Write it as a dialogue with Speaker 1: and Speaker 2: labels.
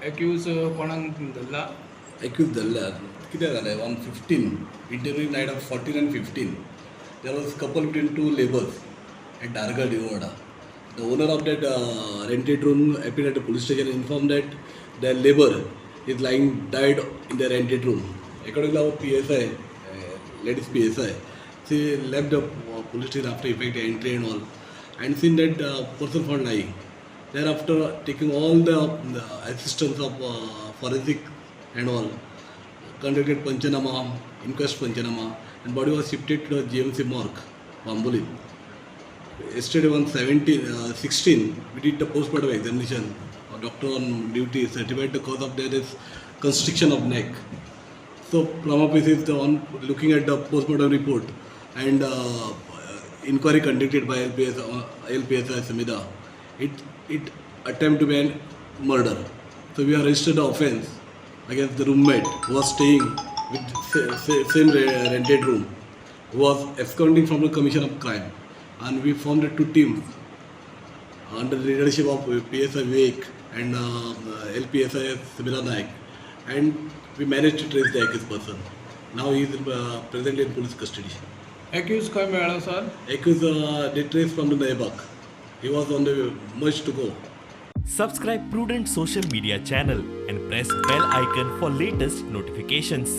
Speaker 1: Accused कोणाक धरला?
Speaker 2: Accused धरल्यात कितें जालें on 15 interview night of 14 and 15 there was couple between two labours at Dargad Ivoda. The owner of that rented room appeared at the police station and informed that the labor is lying died in the rented room. According to our PSI, ladies PSI, she left the police station after effect entry and all, and seen that person found lying. Thereafter, taking all the assistance of forensic and all, conducted Panchanama, inquest Panchanama, and body was shifted to the GMC morgue, Bambuli. Yesterday on 16, we did the postmortem examination. A doctor on duty certified the cause of death is constriction of neck. So, prima facie is on looking at the postmortem report and inquiry conducted by LPSI Samida. It attempt to be a murder. So we have registered the offence against the roommate who was staying with same rented room, who was absconding from the commission of crime, and we formed two teams under the leadership of PSI Vivek and LPSI Samira Naik, and we managed to trace the accused person. Now he is presently in police custody.
Speaker 1: Accused खंय मेळ्ळो sir?
Speaker 2: Accused they traced from the Naibak. He was on the much to go.
Speaker 3: Subscribe Prudent social media channel and press bell icon for latest notifications.